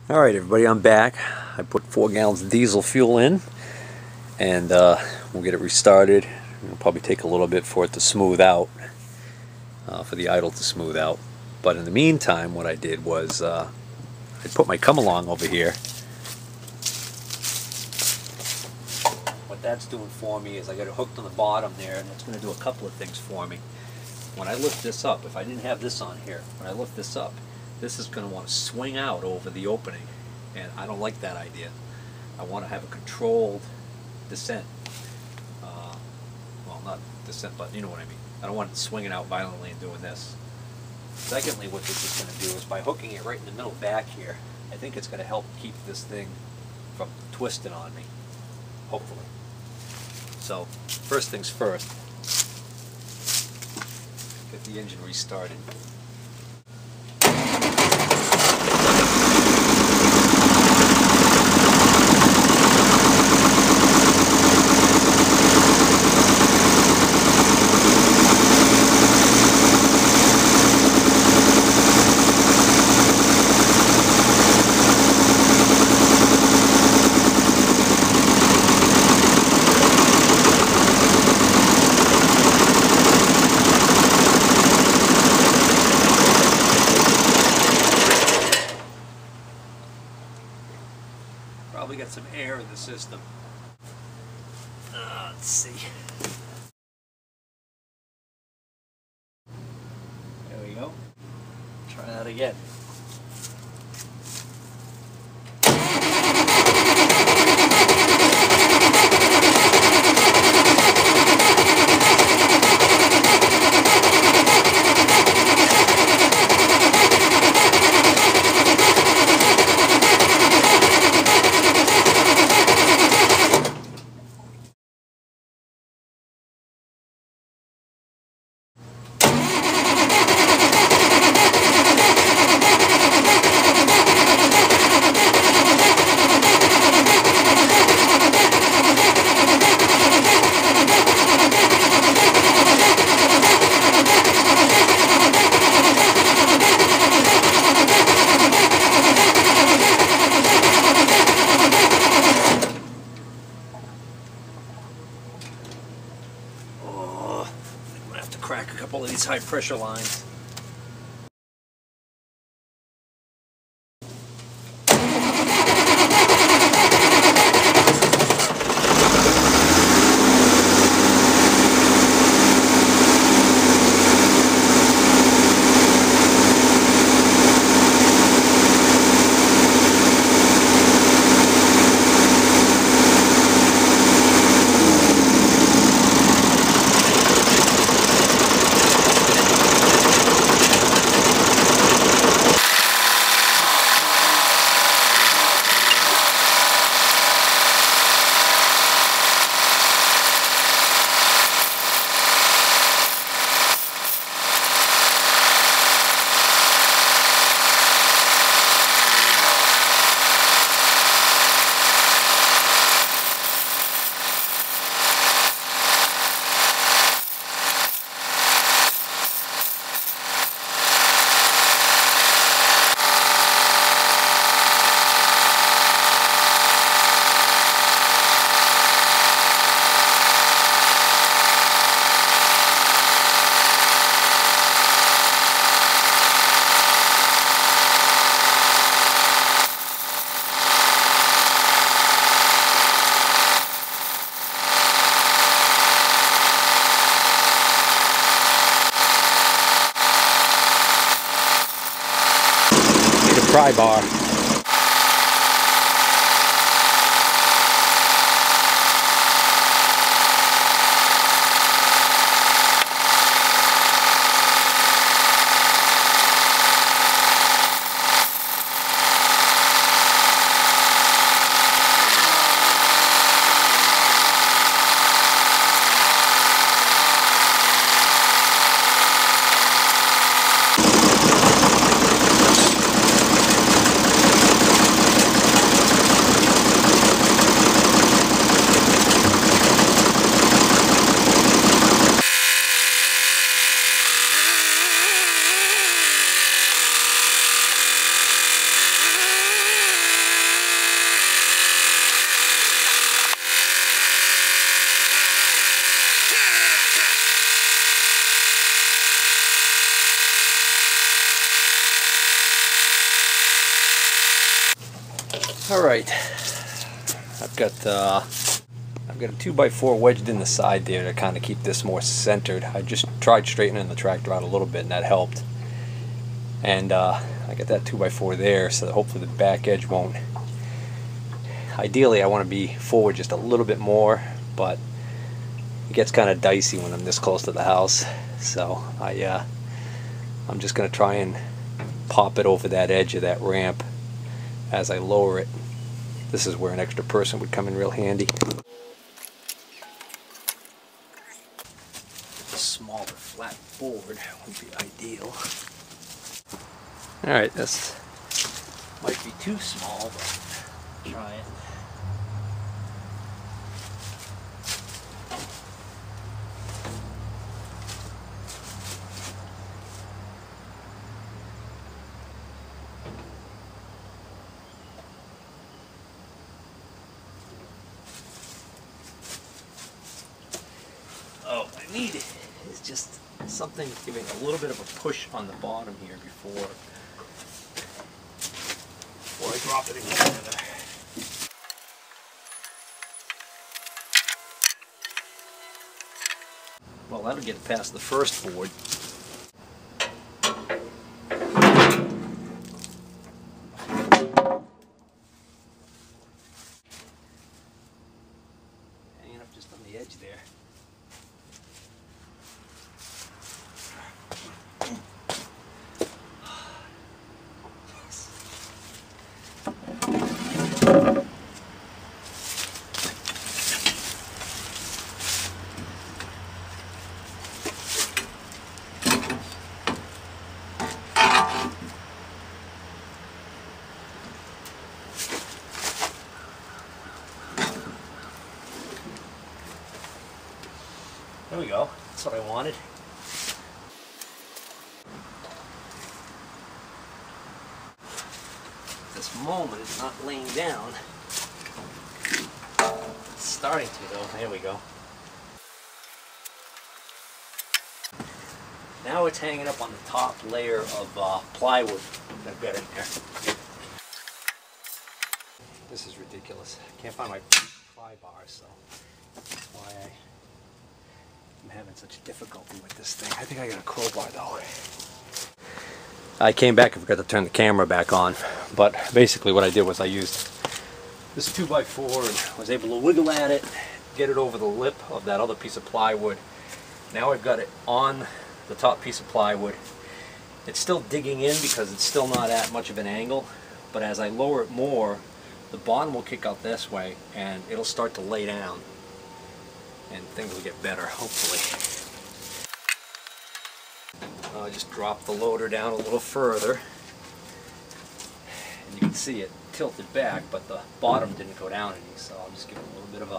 Alright everybody, I'm back. I put 4 gallons of diesel fuel in and we'll get it restarted. It'll probably take a little bit for it to smooth out, for the idle to smooth out. But in the meantime, what I did was I put my come along over here. What that's doing for me is I got it hooked on the bottom there, and it's going to do a couple of things for me. When I lift this up, if I didn't have this on here, when I lift this up, this is going to want to swing out over the opening, and I don't like that idea. I want to have a controlled descent. Well, not descent, but you know what I mean. I don't want it swinging out violently and doing this. Secondly, what this is going to do is by hooking it right in the middle back here, I think it's going to help keep this thing from twisting on me, hopefully. So, first things first, get the engine restarted. Probably got some air in the system. Let's see. There we go. Try that again. Crack a couple of these high pressure lines. Pry bar. All right, I've got a 2x4 wedged in the side there to kind of keep this more centered. I just tried straightening the tractor out a little bit and that helped. And I got that 2x4 there so that hopefully the back edge won't. Ideally I want to be forward just a little bit more, but it gets kind of dicey when I'm this close to the house. So I'm just going to try and pop it over that edge of that ramp as I lower it. This is where an extra person would come in real handy. A smaller flat board would be ideal. Alright, this might be too small, but try it. Oh, what I need is just something giving a little bit of a push on the bottom here before I drop it in together. Well, that'll get it past the first board. Hanging up just on the edge there. There we go. That's what I wanted. At this moment, it's not laying down. It's starting to, though. There we go. Now it's hanging up on the top layer of plywood that I've got in there. This is ridiculous. I can't find my ply bars, so that's why I'm having such difficulty with this thing. I think I got a crowbar though. I came back and forgot to turn the camera back on, but basically what I did was I used this 2x4 and was able to wiggle at it, get it over the lip of that other piece of plywood. Now I've got it on the top piece of plywood. It's still digging in because it's still not at much of an angle, but as I lower it more, the bottom will kick out this way and it'll start to lay down. And things will get better, hopefully. I'll just drop the loader down a little further. And you can see it tilted back, but the bottom didn't go down any, so I'll just give it a little bit of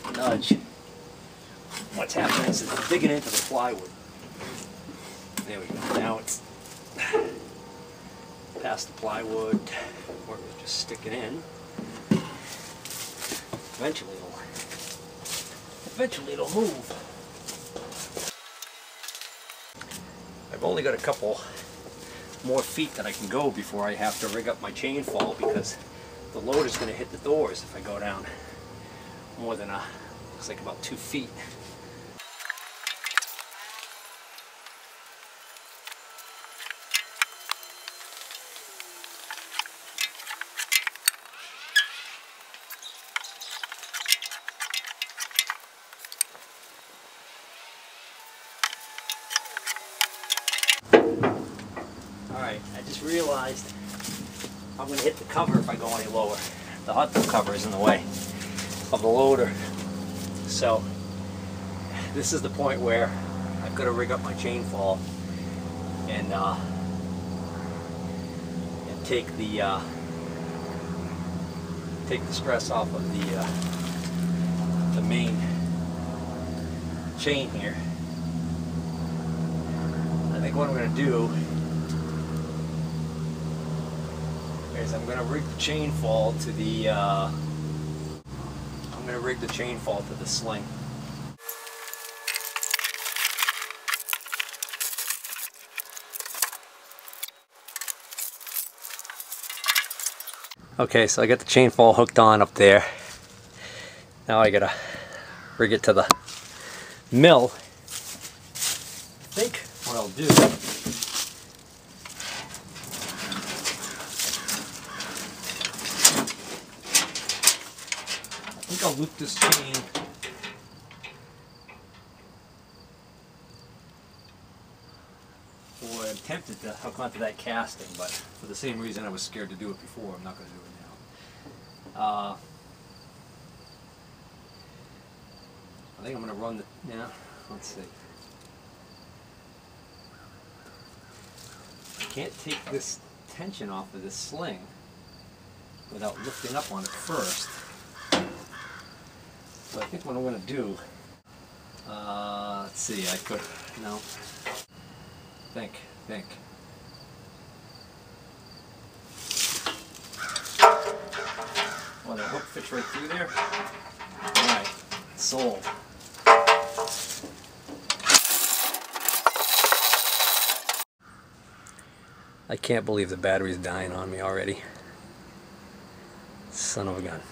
a nudge. What's happening is it's digging into the plywood. There we go. Now it's past the plywood, where it was just sticking in. Eventually it'll move. I've only got a couple more feet that I can go before I have to rig up my chain fall, because the load is going to hit the doors if I go down more than looks like about 2 feet. Alright, I just realized I'm going to hit the cover if I go any lower. The hot tub cover is in the way of the loader. So this is the point where I've got to rig up my chain fall and take the stress off of the main chain here. I think what I'm going to do is I'm going to rig the chain fall to the sling. Okay, so I got the chain fall hooked on up there. Now I gotta rig it to the mill. I think what I'll do, I think I'll loop this chain or I'm tempted to hook onto that casting, but for the same reason I was scared to do it before, I'm not going to do it now. I think I'm going to run the, yeah, let's see. I can't take this tension off of this sling without lifting up on it first. So I think what I'm going to do, let's see, I could, no, think. Well, the hook fits right through there. Alright, sold. I can't believe the battery's dying on me already. Son of a gun.